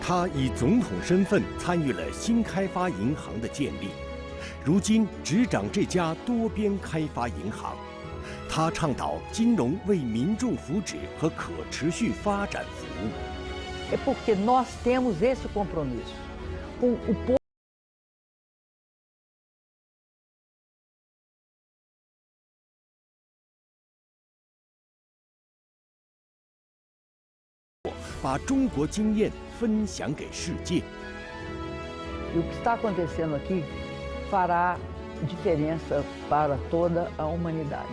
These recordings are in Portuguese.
他以总统身份参与了新开发银行的建立，如今执掌这家多边开发银行。他倡导金融为民众福祉和可持续发展服务。É porque nós temos esse compromisso com o povo. 把中国经验分享给世界。E o que está acontecendo aqui fará diferença para toda a humanidade.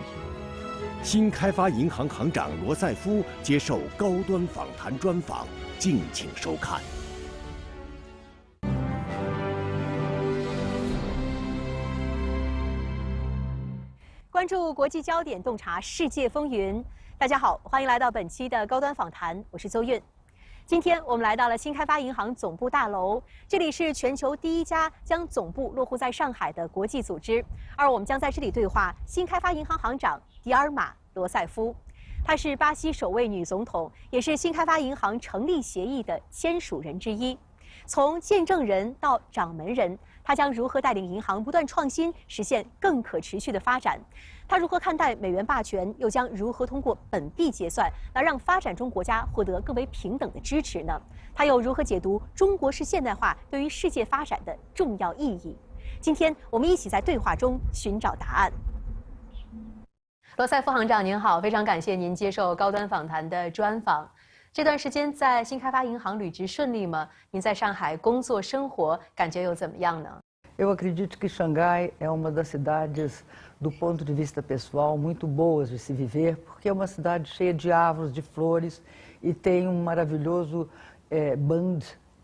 新开发银行行长罗塞夫接受高端访谈专访，敬请收看。关注国际焦点，洞察世界风云。大家好，欢迎来到本期的高端访谈，我是邹韵。今天我们来到了新开发银行总部大楼，这里是全球第一家将总部落户在上海的国际组织，而我们将在这里对话新开发银行行长迪尔玛·罗塞夫。她是巴西首位女总统，也是新开发银行成立协议的签署人之一。从见证人到掌门人，她将如何带领银行不断创新，实现更可持续的发展？她如何看待美元霸权？又将如何通过本币结算来让发展中国家获得更为平等的支持呢？她又如何解读中国式现代化对于世界发展的重要意义？今天我们一起在对话中寻找答案。罗塞夫行长您好，非常感谢您接受高端访谈的专访。这段时间在新开发银行履职顺利吗？您在上海工作生活感觉又怎么样呢？ Eu acredito que Xangai é uma das cidades, do ponto de vista pessoal, muito boas de se viver, porque é uma cidade cheia de árvores, de flores e tem um maravilhoso band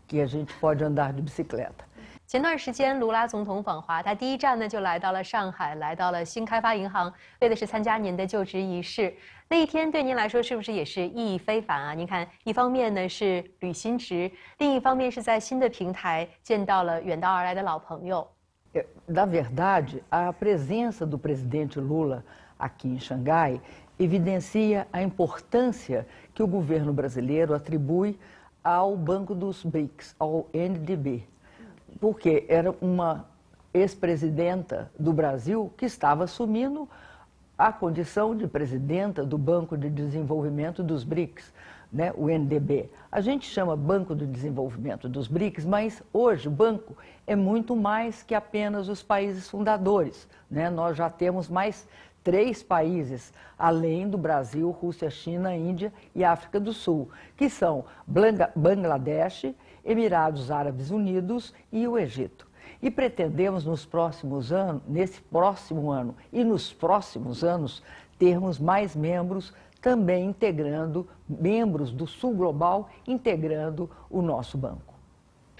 que a gente pode andar de bicicleta. 前段时间，卢拉总统访华，他第一站呢就来到了上海，来到了新开发银行，为的是参加您的就职仪式。那一天对您来说是不是也是意义非凡啊？您看，一方面呢是履新职，另一方面是在新的平台见到了远道而来的老朋友。Na verdade, a presença do presidente Lula aqui em Xangai evidencia a importância que o governo brasileiro atribui ao Banco dos BRICS, ao NDB. Porque era uma ex-presidenta do Brasil que estava assumindo a condição de presidenta do Banco de Desenvolvimento dos BRICS, né, o NDB. A gente chama Banco de Desenvolvimento dos BRICS, mas hoje o banco é muito mais que apenas os países fundadores, né? Nós já temos mais 3 países, além do Brasil, Rússia, China, Índia e África do Sul, que são Bangladesh, Emirados Árabes Unidos e o Egito. E pretendemos nos próximos anos, nesse próximo ano e nos próximos anos, termos mais membros também integrando, membros do Sul Global integrando o nosso banco.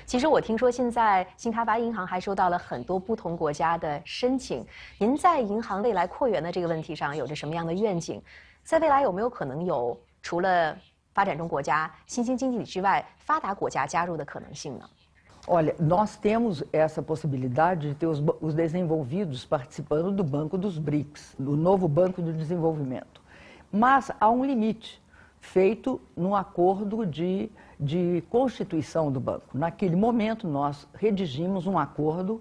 其实我听说现在新开发银行还收到了很多不同国家的申请。您在银行未来扩员的这个问题上有着什么样的愿景？在未来有没有可能有除了发展中国家、新兴经济体之外，发达国家加入的可能性呢？ Olha, nós temos essa possibilidade de ter os desenvolvidos participando do Banco dos BRICS, do novo Banco de Desenvolvimento. Mas há um limite feito num acordo de constituição do banco. Naquele momento, nós redigimos um acordo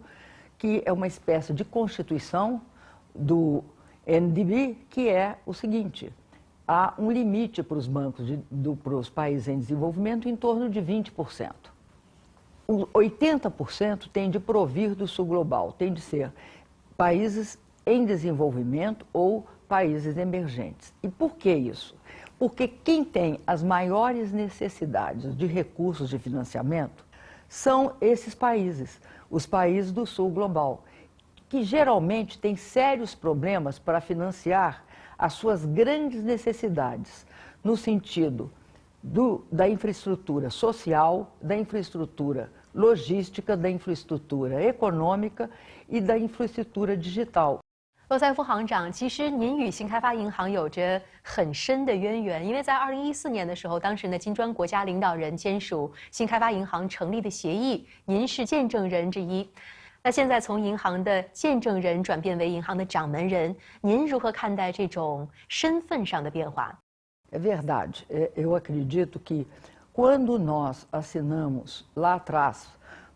que é uma espécie de constituição do NDB, que é o seguinte: há um limite para os bancos, para os países em desenvolvimento, em torno de 20%. 80% tem de provir do Sul Global, tem de ser países em desenvolvimento ou países emergentes. E por que isso? Porque quem tem as maiores necessidades de recursos de financiamento são esses países, os países do Sul Global, que geralmente têm sérios problemas para financiar as suas grandes necessidades, no sentido da infraestrutura social, da infraestrutura logística, da infraestrutura econômica e da infraestrutura digital. 罗塞夫行长，其实您与新开发银行有着很深的渊源，因为在2014年的时候，当时呢金砖国家领导人签署新开发银行成立的协议，您是见证人之一。那现在从银行的见证人转变为银行的掌门人，您如何看待这种身份上的变化？ É verdade. Eu acredito que Quando nós assinamos lá atrás,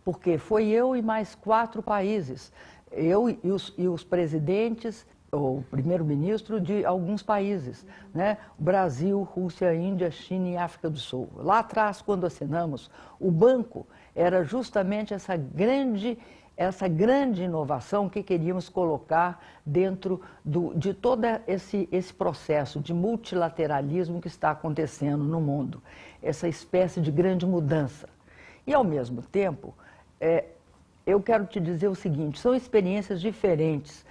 porque foi eu e mais 4 países, eu e os presidentes, o primeiro-ministro de alguns países, né? Brasil, Rússia, Índia, China e África do Sul. Lá atrás, quando assinamos, o banco era justamente essa grande inovação que queríamos colocar dentro de todo esse processo de multilateralismo que está acontecendo no mundo, essa espécie de grande mudança. E, ao mesmo tempo, eu quero te dizer o seguinte, são experiências diferentes.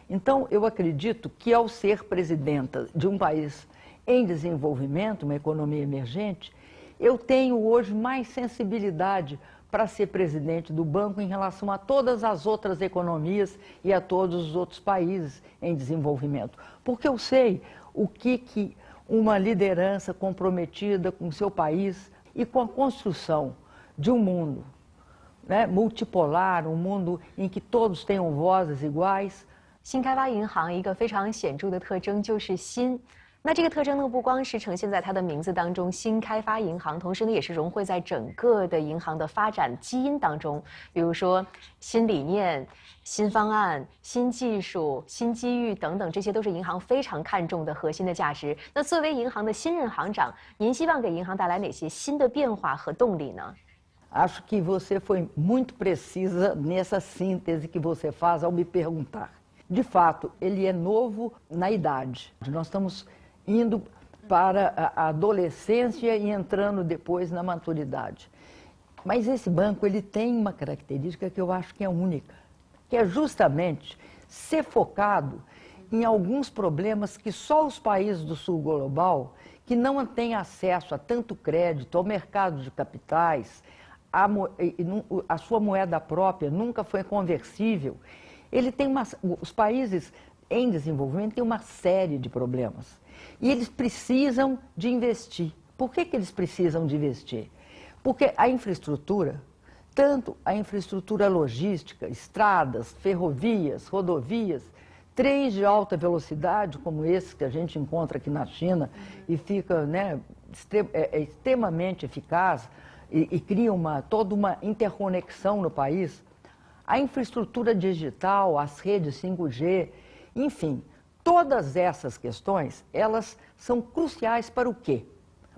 Então, eu acredito que, ao ser presidenta de um país em desenvolvimento, uma economia emergente, eu tenho hoje mais sensibilidade para ser presidente do banco em relação a todas as outras economias e a todos os outros países em desenvolvimento. Porque eu sei o que uma liderança comprometida com o seu país e com a construção de um mundo, né, multipolar, um mundo em que todos tenham vozes iguais. 新开发银行一个非常显著的特征就是新。那这个特征呢，不光是呈现在它的名字当中，新开发银行，同时呢，也是融汇在整个的银行的发展基因当中。比如说，新理念、新方案、新技术、新机遇等等，这些都是银行非常看重的核心的价值。那作为银行的新任行长，您希望给银行带来哪些新的变化和动力呢？ Acho que você foi muito precisa nessa síntese que você faz ao me perguntar. De fato, ele é novo na idade. Nós estamos indo para a adolescência e entrando depois na maturidade. Mas esse banco ele tem uma característica que eu acho que é única, que é justamente ser focado em alguns problemas que só os países do sul global, que não têm acesso a tanto crédito, ao mercado de capitais, a sua moeda própria nunca foi conversível. Os países em desenvolvimento têm uma série de problemas e eles precisam de investir. Por que eles precisam de investir? Porque a infraestrutura, tanto a infraestrutura logística, estradas, ferrovias, rodovias, trens de alta velocidade, como esse que a gente encontra aqui na China e fica, né, extremamente eficaz e cria toda uma interconexão no país, a infraestrutura digital, as redes 5G, enfim, todas essas questões, elas são cruciais para o quê?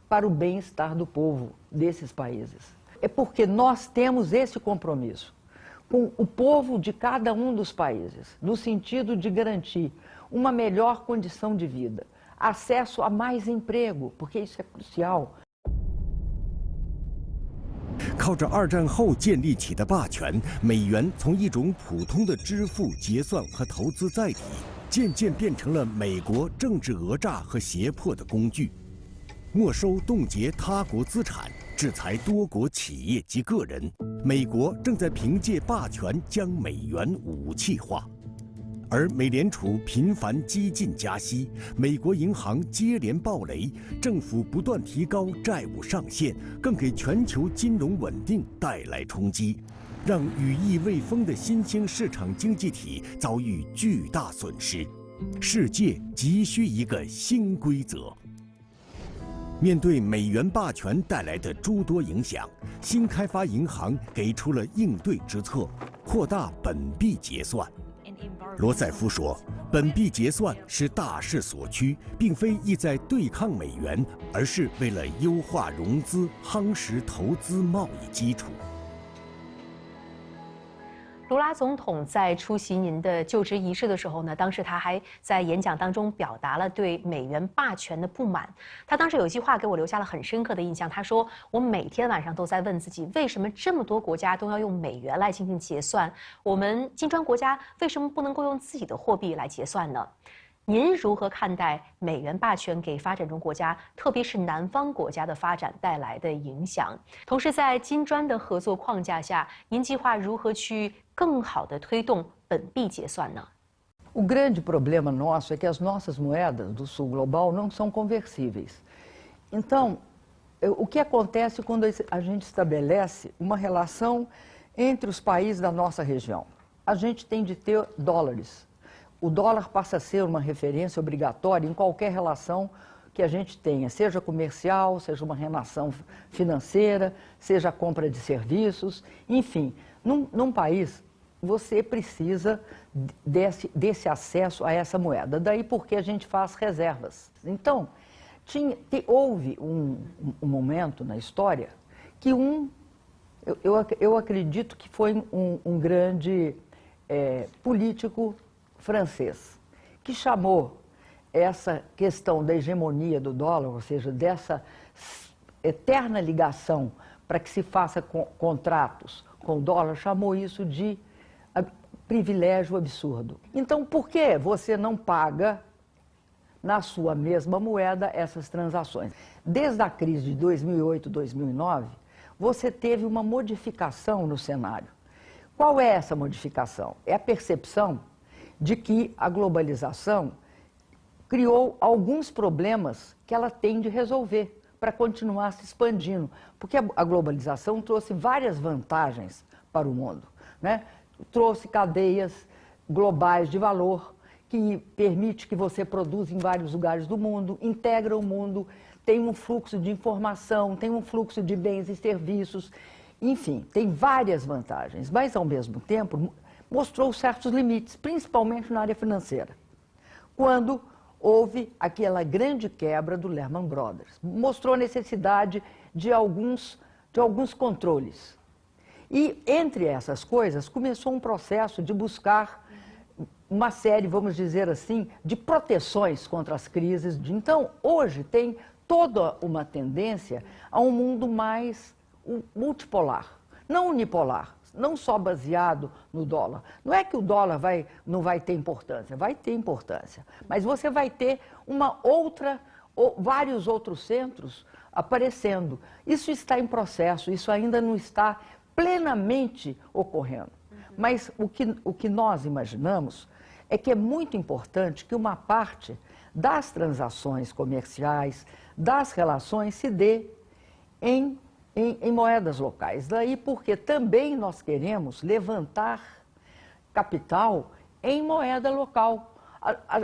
Para o bem-estar do povo desses países. É porque nós temos esse compromisso com o povo de cada um dos países, no sentido de garantir uma melhor condição de vida, acesso a mais emprego, porque isso é crucial. 靠着二战后建立起的霸权，美元从一种普通的支付、结算和投资载体，渐渐变成了美国政治讹诈和胁迫的工具，没收、冻结他国资产，制裁多国企业及个人。美国正在凭借霸权将美元武器化。 而美联储频繁激进加息，美国银行接连暴雷，政府不断提高债务上限，更给全球金融稳定带来冲击，让羽翼未丰的新兴市场经济体遭遇巨大损失。世界急需一个新规则。面对美元霸权带来的诸多影响，新开发银行给出了应对之策，扩大本币结算。 罗塞夫说：“本币结算是大势所趋，并非意在对抗美元，而是为了优化融资、夯实投资贸易基础。” 卢拉总统在出席您的就职仪式的时候呢，当时他还在演讲当中表达了对美元霸权的不满。他当时有一句话给我留下了很深刻的印象，他说：“我每天晚上都在问自己，为什么这么多国家都要用美元来进行结算？我们金砖国家为什么不能够用自己的货币来结算呢？” 您如何看待美元霸权给发展中国家，特别是南方国家的发展带来的影响？同时，在金砖的合作框架下，您计划如何去更好地推动本币结算呢？ O grande problema nosso é que as nossas moedas do sul global não são conversíveis. Então, o que acontece quando a gente estabelece uma relação entre os países da nossa região? A gente tem de ter dólares. O dólar passa a ser uma referência obrigatória em qualquer relação que a gente tenha, seja comercial, seja uma relação financeira, seja a compra de serviços, enfim, num país você precisa desse acesso a essa moeda. Daí porque a gente faz reservas. Então, houve um momento na história que eu acredito que foi um grande político francês, que chamou essa questão da hegemonia do dólar, ou seja, dessa eterna ligação para que se faça contratos com o dólar, chamou isso de privilégio absurdo. Então, por que você não paga na sua mesma moeda essas transações? Desde a crise de 2008, 2009, você teve uma modificação no cenário. Qual é essa modificação? É a percepção de que a globalização criou alguns problemas que ela tem de resolver para continuar se expandindo. Porque a globalização trouxe várias vantagens para o mundo, né? Trouxe cadeias globais de valor, que permite que você produza em vários lugares do mundo, integra o mundo, tem um fluxo de informação, tem um fluxo de bens e serviços, enfim, tem várias vantagens, mas ao mesmo tempo mostrou certos limites, principalmente na área financeira. Quando houve aquela grande quebra do Lehman Brothers, mostrou a necessidade de alguns controles. E, entre essas coisas, começou um processo de buscar uma série, vamos dizer assim, de proteções contra as crises. Então, hoje tem toda uma tendência a um mundo mais multipolar, não unipolar, não só baseado no dólar. Não é que o dólar não vai ter importância, vai ter importância, mas você vai ter vários outros centros aparecendo. Isso está em processo, isso ainda não está plenamente ocorrendo. Mas o que nós imaginamos é que é muito importante que uma parte das transações comerciais, das relações, se dê em moedas locais. Daí porque também nós queremos levantar capital em moeda local,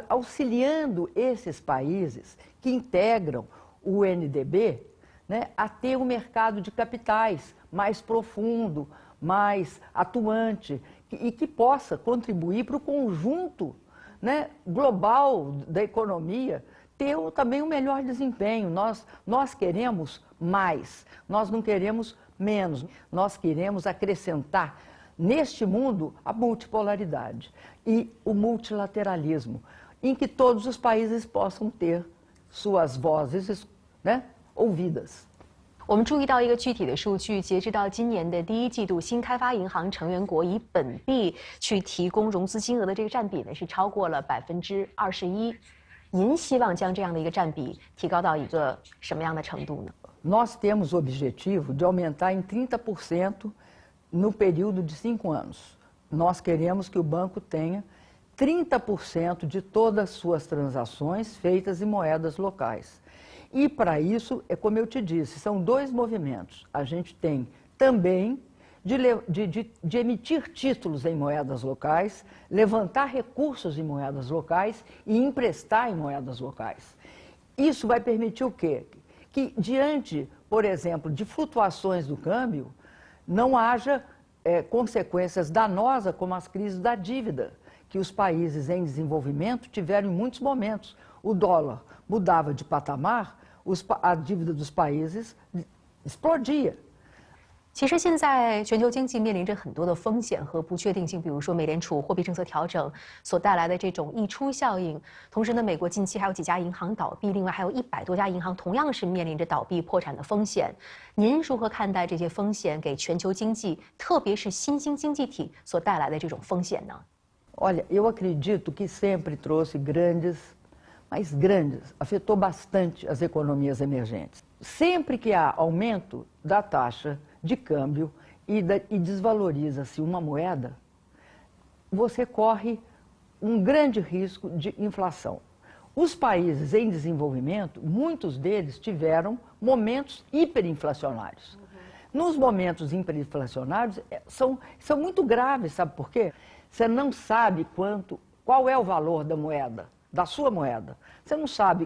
auxiliando esses países que integram o NDB, né, a ter um mercado de capitais mais profundo, mais atuante, e que possa contribuir para o conjunto, né, global da economia ter também um melhor desempenho. Nós queremos mais, nós não queremos menos, nós queremos acrescentar neste mundo a multipolaridade e o multilateralismo, em que todos os países possam ter suas vozes, né, ouvidas. 我们注意到一个具体的数据，截止到今年的第一季度，新开发银行成员国以本币去提供融资金额的这个占比呢，是超过了21%。您希望将这样的一个占比提高到一个什么样的程度呢？ Nós temos o objetivo de aumentar em 30% no período de 5 anos. Nós queremos que o banco tenha 30% de todas as suas transações feitas em moedas locais. E para isso, é como eu te disse, são dois movimentos. A gente tem também de emitir títulos em moedas locais, levantar recursos em moedas locais e emprestar em moedas locais. Isso vai permitir o quê? Que diante, por exemplo, de flutuações do câmbio, não haja consequências danosas como as crises da dívida, que os países em desenvolvimento tiveram em muitos momentos. O dólar mudava de patamar, a dívida dos países explodia. 其实现在全球经济面临着很多的风险和不确定性，比如说美联储货币政策调整所带来的这种溢出效应。同时呢，美国近期还有几家银行倒闭，另外还有100多家银行同样是面临着倒闭破产的风险。您如何看待这些风险给全球经济，特别是新兴经济体所带来的这种风险呢？ Olha, eu acredito que sempre trouxe mais grandes, afetou bastante as economias emergentes. Sempre que há aumento da taxa de câmbio e desvaloriza-se uma moeda, você corre um grande risco de inflação. Os países em desenvolvimento, muitos deles tiveram momentos hiperinflacionários. Nos momentos hiperinflacionários são muito graves, sabe por quê? Você não sabe qual é o valor da moeda, da sua moeda. Você não sabe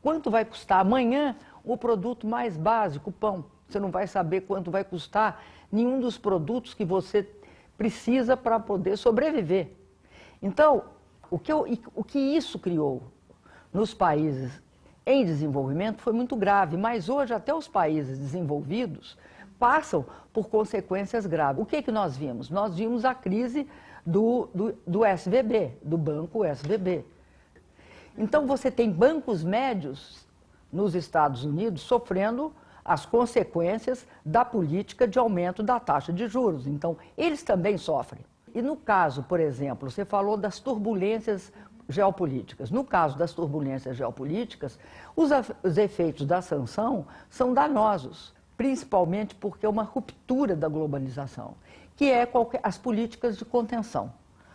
quanto vai custar amanhã o produto mais básico, o pão. Você não vai saber quanto vai custar nenhum dos produtos que você precisa para poder sobreviver. Então, o que isso criou nos países em desenvolvimento foi muito grave, mas hoje até os países desenvolvidos passam por consequências graves. O que nós vimos? Nós vimos a crise do SVB, do banco SVB. Então você tem bancos médios nos Estados Unidos sofrendo as consequências da política de aumento da taxa de juros. Então, eles também sofrem. E no caso, por exemplo, você falou das turbulências geopolíticas. No caso das turbulências geopolíticas, os efeitos da sanção são danosos, principalmente porque é uma ruptura da globalização, que é as políticas de contenção,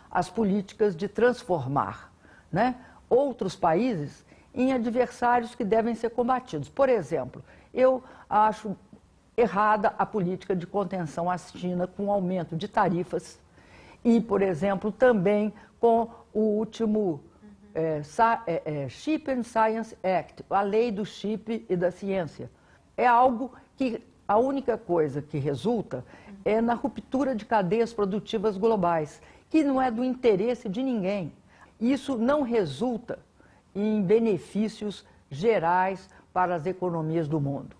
as políticas de transformar, né, outros países em adversários que devem ser combatidos. Por exemplo, eu acho errada a política de contenção à China com o aumento de tarifas e, por exemplo, também com o último Chip and Science Act, a lei do chip e da ciência. É algo que a única coisa que resulta é na ruptura de cadeias produtivas globais, que não é do interesse de ninguém. Isso não resulta em benefícios gerais para as economias do mundo.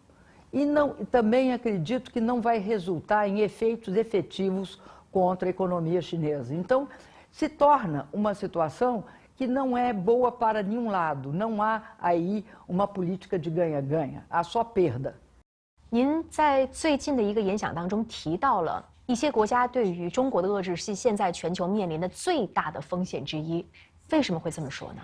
E também acredito que não vai resultar em efeitos efetivos contra a economia chinesa. Então, se torna uma situação que não é boa para nenhum lado. Não há aí uma política de ganha-ganha, há só perda. 您在最近的一个演讲当中提到了一些国家对于中国的遏制是现在全球面临的最大的风险之一。为什么会这么说呢？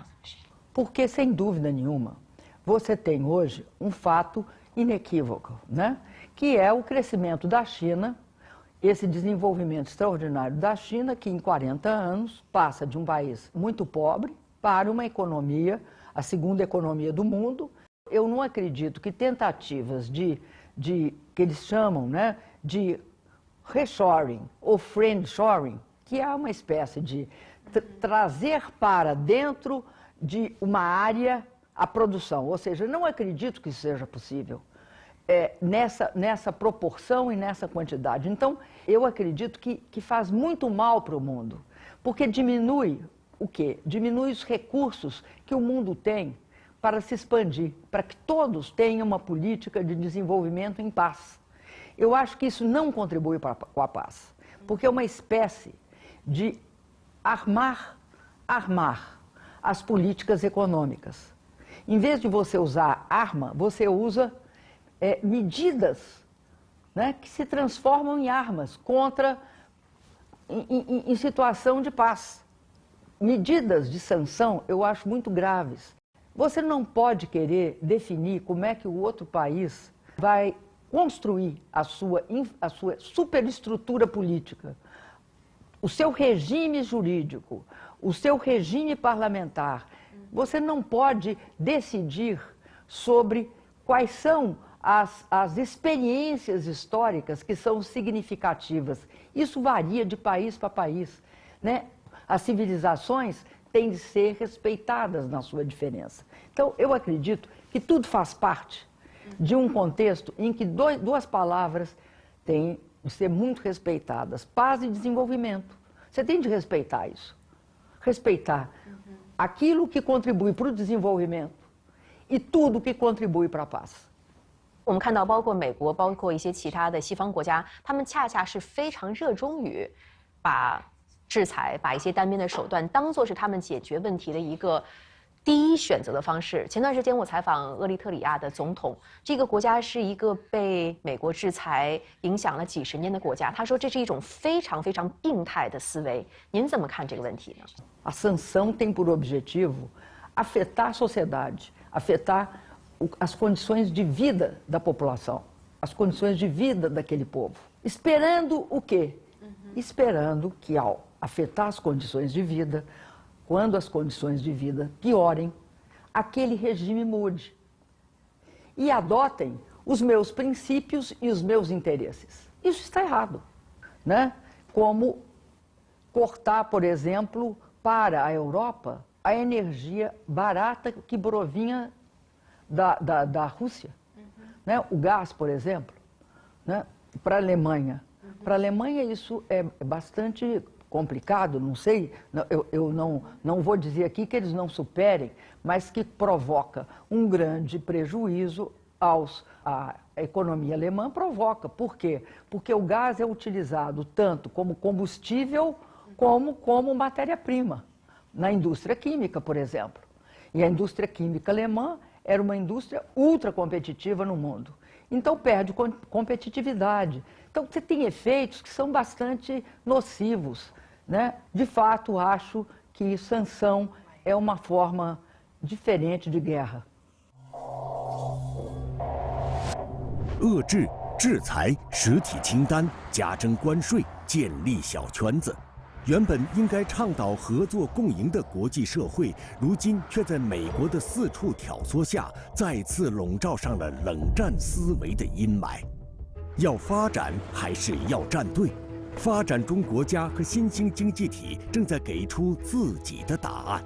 Porque, sem dúvida nenhuma, você tem hoje um fato inequívoco, né? Que é o crescimento da China, esse desenvolvimento extraordinário da China, que em 40 anos passa de um país muito pobre para uma economia, a segunda economia do mundo. Eu não acredito que tentativas que eles chamam, né, de reshoring ou friendshoring, que é uma espécie de trazer para dentro de uma área a produção. Ou seja, não acredito que isso seja possível nessa proporção e nessa quantidade. Então, eu acredito que faz muito mal para o mundo, porque diminui o quê? Diminui os recursos que o mundo tem para se expandir, para que todos tenham uma política de desenvolvimento em paz. Eu acho que isso não contribui com a paz, porque é uma espécie de armar as políticas econômicas. Em vez de você usar arma, você usa medidas, né, que se transformam em armas em situação de paz. Medidas de sanção eu acho muito graves. Você não pode querer definir como é que o outro país vai construir a sua superestrutura política, o seu regime jurídico, o seu regime parlamentar. Você não pode decidir sobre quais são as experiências históricas que são significativas. Isso varia de país para país, né? As civilizações têm de ser respeitadas na sua diferença. Então, eu acredito que tudo faz parte de um contexto em que duas palavras têm de ser muito respeitadas: paz e desenvolvimento. Você tem de respeitar isso. Respeitar aquilo que contribui para o desenvolvimento e tudo que contribui para a paz. 我们看到，包括美国，包括一些其他的西方国家，他们恰恰是非常热衷于把制裁、把一些单边的手段当作是他们解决问题的一个第一选择的方式。前段时间我采访厄立特里亚的总统，这个国家是一个被美国制裁影响了几十年的国家，他说这是一种非常非常病态的思维。您怎么看这个问题呢？ A sanção tem por objetivo afetar a sociedade, afetar as condições de vida da população, as condições de vida daquele povo. Esperando o quê? Esperando que, ao afetar as condições de vida, quando as condições de vida piorem, aquele regime mude e adotem os meus princípios e os meus interesses. Isso está errado, né? Como cortar, por exemplo, para a Europa a energia barata que provinha da Rússia. Né? O gás, por exemplo, né? Para a Alemanha. Para a Alemanha isso é bastante complicado, não sei, eu não vou dizer aqui que eles não superem, mas que provoca um grande prejuízo à economia alemã, provoca. Por quê? Porque o gás é utilizado tanto como combustível como matéria-prima, na indústria química, por exemplo. E a indústria química alemã era uma indústria ultra competitiva no mundo. Então perde competitividade. Então você tem efeitos que são bastante nocivos, né? De fato, acho que sanção é uma forma diferente de guerra. 遏制、制裁、实体清单、加征关税、建立小圈子。原本应该倡导合作共赢的国际社会，如今却在美国的四处挑唆下，再次笼罩上了冷战思维的阴霾。要发展还是要站队？发展中国家和新兴经济体正在给出自己的答案。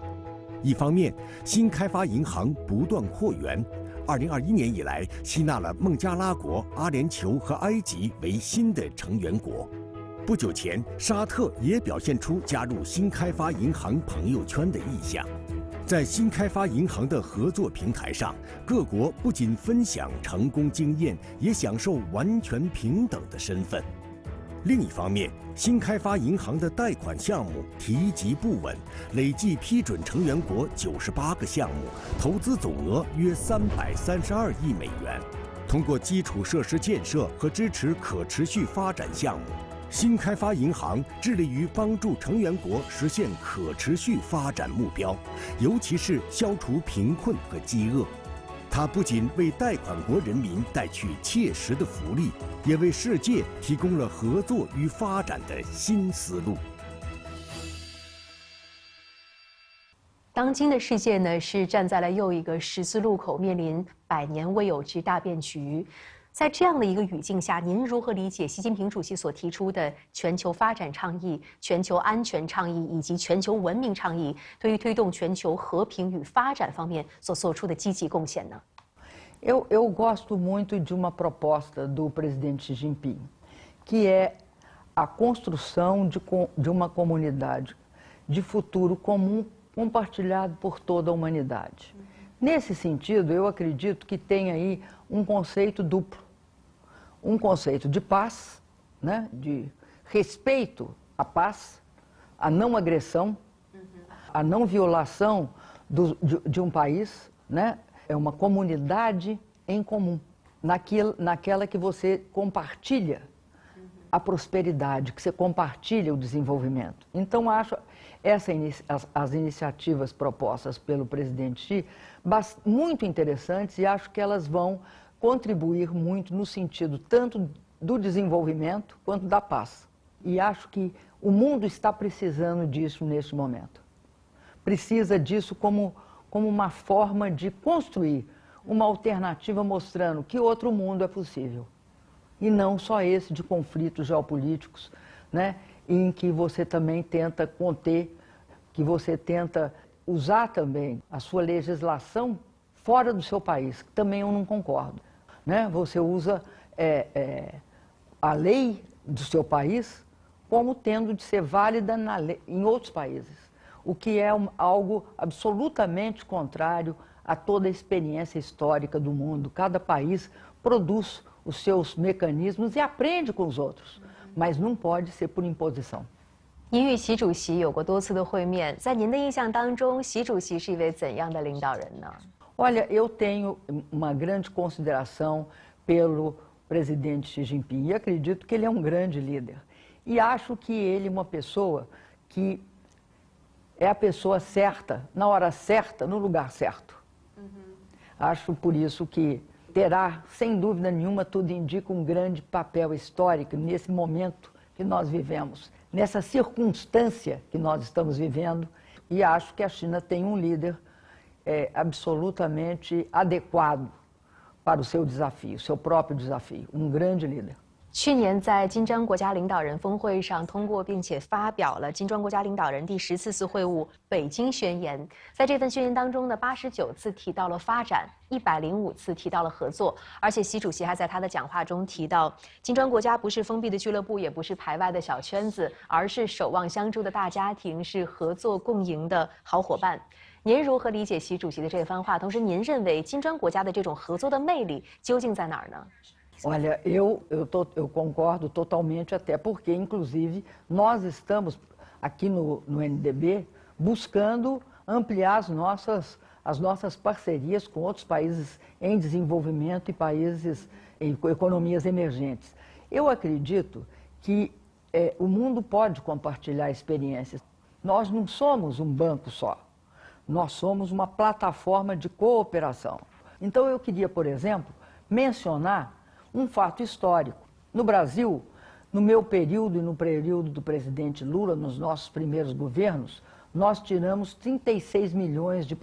一方面，新开发银行不断扩员，2021年以来吸纳了孟加拉国、阿联酋和埃及为新的成员国。不久前，沙特也表现出加入新开发银行朋友圈的意向。在新开发银行的合作平台上，各国不仅分享成功经验，也享受完全平等的身份。另一方面，新开发银行的贷款项目提及不稳，累计批准成员国98个项目，投资总额约332亿美元。通过基础设施建设和支持可持续发展项目，新开发银行致力于帮助成员国实现可持续发展目标，尤其是消除贫困和饥饿。它不仅为贷款国人民带去切实的福利，也为世界提供了合作与发展的新思路。当今的世界呢，是站在了又一个十字路口，面临100年未有之大变局。在这样的一个语境下，您如何理解习近平主席所提出的全球发展倡议、全球安全倡议以及全球文明倡议，对于推动全球和平与发展方面所做出的积极贡献呢？ Eu gosto muito de uma proposta do presidente Xi Jinping, que é a construção de uma comunidade de futuro comum compartilhado por toda a humanidade. Nesse sentido, eu acredito que tem aí um conceito duplo. Um conceito de paz, né, de respeito à paz, à não agressão, à não violação de um país, né, é uma comunidade em comum, naquela que você compartilha a prosperidade, que você compartilha o desenvolvimento. Então, acho as iniciativas propostas pelo presidente Xi muito interessantes e acho que elas vão contribuir muito no sentido tanto do desenvolvimento quanto da paz. E acho que o mundo está precisando disso neste momento. Precisa disso como uma forma de construir uma alternativa mostrando que outro mundo é possível. E não só esse de conflitos geopolíticos, né, em que você também tenta conter, que você tenta usar também a sua legislação fora do seu país, que também eu não concordo. Né? Você usa a lei do seu país como tendo de ser válida em outros países, o que é algo absolutamente contrário a toda a experiência histórica do mundo. Cada país produz os seus mecanismos e aprende com os outros, mas não pode ser por imposição. 您与习主席有过多次的会面，在您的印象当中，习主席是一位怎样的领导人呢？ Olha, eu tenho uma grande consideração pelo presidente Xi Jinping e acredito que ele é um grande líder. E acho que ele é uma pessoa que é a pessoa certa, na hora certa, no lugar certo. Acho por isso que terá, sem dúvida nenhuma, tudo indica um grande papel histórico nesse momento que nós vivemos, nessa circunstância que nós estamos vivendo. E acho que a China tem um líder absolutamente adequado para o seu desafio, seu próprio desafio, um grande líder. 去年在金砖国家领导人峰会上通过并且发表了金砖国家领导人第14次会晤北京宣言。在这份宣言当中呢，89次提到了发展，105次提到了合作，而且习主席还在他的讲话中提到，金砖国家不是封闭的俱乐部，也不是排外的小圈子，而是守望相助的大家庭，是合作共赢的好伙伴。您如何理解习主席的这番话？同时，您认为金砖国家的这种合作的魅力究竟在哪儿呢？ Olha, eu concordo totalmente, até porque, inclusive, nós estamos aqui no NDB buscando ampliar as nossas parcerias com outros países em desenvolvimento e países com economias emergentes. Eu acredito que o mundo pode compartilhar experiências. Nós não somos um banco só, nós somos uma plataforma de cooperação. Então, eu queria, por exemplo, mencionar um fato histórico. No Brasil, no meu período e no período do presidente Lula, nos nossos primeiros governos, nós tiramos 36 milhões de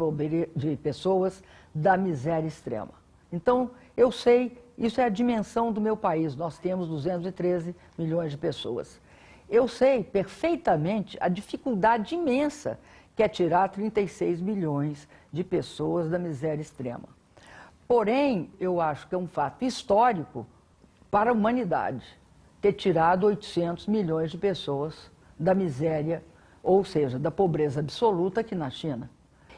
pessoas da miséria extrema. Então, eu sei, isso é a dimensão do meu país, nós temos 213 milhões de pessoas. Eu sei perfeitamente a dificuldade imensa que é tirar 36 milhões de pessoas da miséria extrema. Porém, eu acho que é um fato histórico para a humanidade ter tirado 800 milhões de pessoas da miséria, ou seja, da pobreza absoluta aqui na China.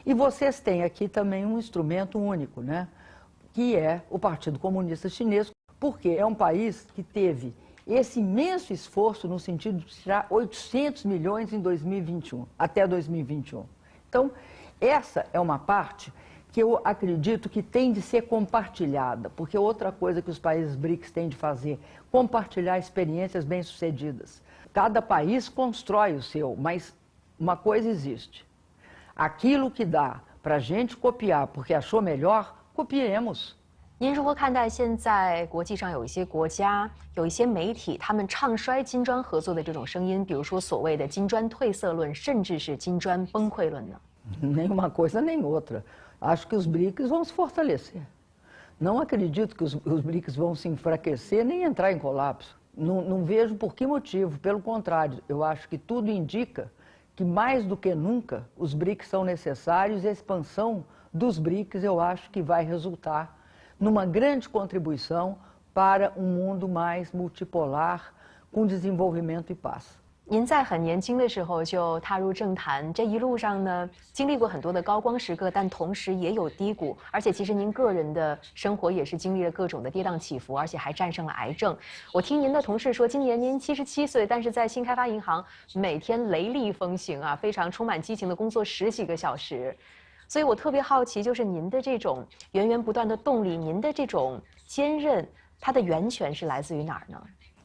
E vocês têm aqui também um instrumento único, né? Que é o Partido Comunista Chinês, porque é um país que teve esse imenso esforço no sentido de tirar 800 milhões em 2021, até 2021. Então, essa é uma parte que eu acredito que tem de ser compartilhada, porque outra coisa que os países BRICS têm de fazer, compartilhar experiências bem-sucedidas. Cada país constrói o seu, mas uma coisa existe. Aquilo que dá para a gente copiar porque achou melhor, copiemos. 您如何看待现在国际上有一些国家、有一些媒体，他们唱衰金砖合作的这种声音，比如说所谓的金砖褪色论，甚至是金砖崩溃论呢？ Nenhuma coisa nem outra. Acho que os BRICS vão se fortalecer. Não acredito que os BRICS vão se enfraquecer nem entrar em colapso. Não vejo por que motivo, pelo contrário, eu acho que tudo indica que mais do que nunca os BRICS são necessários e a expansão dos BRICS eu acho que vai resultar numa grande contribuição para um mundo mais multipolar, com desenvolvimento e paz. 您在很年轻的时候就踏入政坛，这一路上呢，经历过很多的高光时刻，但同时也有低谷。而且其实您个人的生活也是经历了各种的跌宕起伏，而且还战胜了癌症。我听您的同事说，今年您77岁，但是在新开发银行每天雷厉风行啊，非常充满激情的工作10几个小时。所以我特别好奇，就是您的这种源源不断的动力，您的这种坚韧，它的源泉是来自于哪儿呢？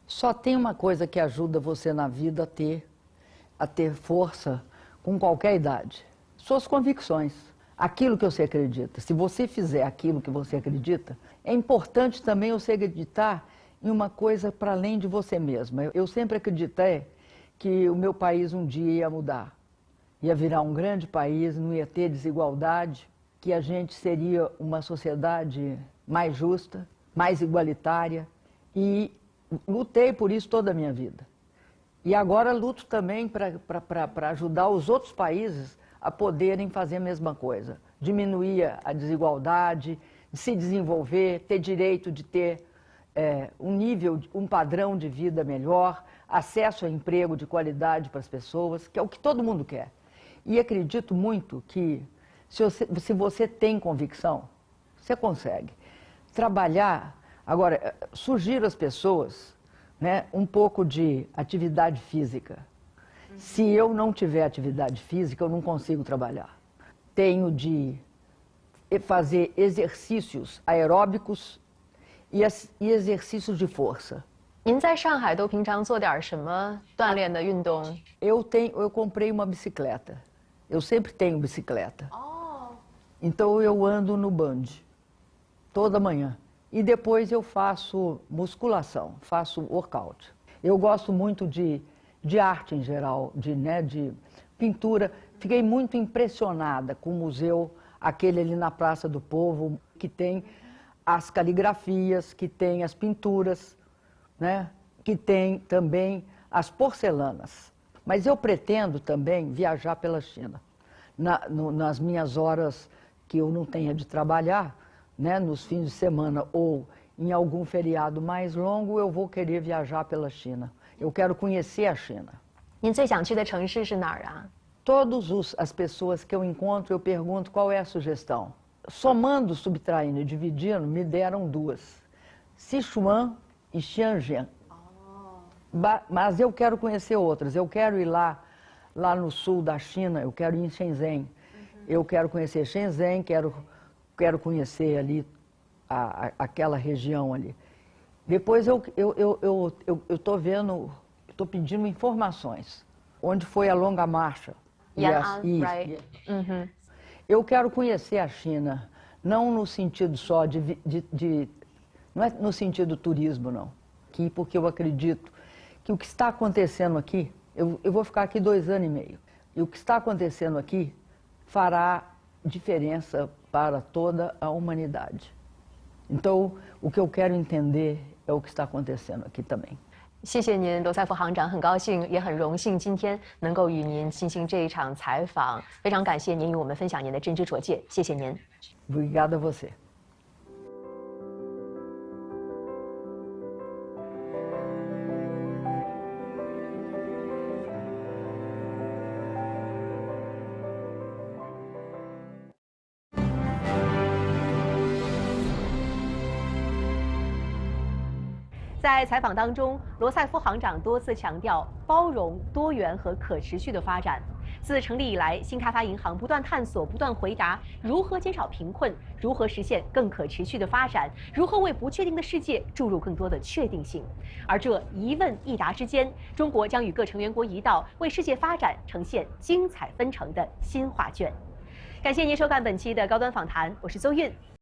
Só tem uma coisa que ajuda você na vida a ter força com qualquer idade. Suas convicções. Aquilo que você acredita. Se você fizer aquilo que você acredita, é importante também você acreditar em uma coisa para além de você mesma. Eu sempre acreditei que o meu país um dia ia mudar. Ia virar um grande país, não ia ter desigualdade, que a gente seria uma sociedade mais justa, mais igualitária e lutei por isso toda a minha vida. E agora luto também para ajudar os outros países a poderem fazer a mesma coisa. Diminuir a desigualdade, de se desenvolver, ter direito de ter um padrão de vida melhor, acesso a emprego de qualidade para as pessoas, que é o que todo mundo quer. E acredito muito que se você tem convicção, você consegue. Trabalhar. Agora, sugiro às pessoas, né, um pouco de atividade física. Se eu não tiver atividade física, eu não consigo trabalhar. Tenho de fazer exercícios aeróbicos e exercícios de força. 您在上海都平常做点什么锻炼的运动？ Eu comprei uma bicicleta. Eu sempre tenho bicicleta. Então eu ando no Band toda manhã. E depois eu faço musculação, faço workout. Eu gosto muito de arte em geral, de pintura. Fiquei muito impressionada com o museu, aquele ali na Praça do Povo, que tem as caligrafias, que tem as pinturas, né? que tem também as porcelanas. Mas eu pretendo também viajar pela China. Nas minhas horas que eu não tenha de trabalhar, né, nos fins de semana ou em algum feriado mais longo, eu vou querer viajar pela China. Eu quero conhecer a China. 您最想去的城市是哪儿啊？ Todas as pessoas que eu encontro, eu pergunto qual é a sugestão. Somando, subtraindo e dividindo, me deram duas. Sichuan e Xianjiang. Mas eu quero conhecer outras. Eu quero ir lá no sul da China, eu quero ir em Shenzhen. Eu quero conhecer Shenzhen, quero conhecer ali aquela região ali. Depois eu estou vendo, estou pedindo informações. Onde foi a longa marcha? Right. Eu quero conhecer a China, não no sentido só não é no sentido turismo, não. Porque eu acredito que o que está acontecendo aqui, eu vou ficar aqui 2 anos e meio, e o que está acontecendo aqui fará diferença para toda a humanidade. Então, o que eu quero entender é o que está acontecendo aqui também. 谢谢您，罗塞夫行长，很高兴也很荣幸今天能够与您进行这一场采访，非常感谢您与我们分享您的真知灼见，谢谢您。Obrigada a você. 在采访当中，罗塞夫行长多次强调包容、多元和可持续的发展。自成立以来，新开发银行不断探索、不断回答如何减少贫困、如何实现更可持续的发展、如何为不确定的世界注入更多的确定性。而这一问一答之间，中国将与各成员国一道，为世界发展呈现精彩纷呈的新画卷。感谢您收看本期的高端访谈，我是邹韵。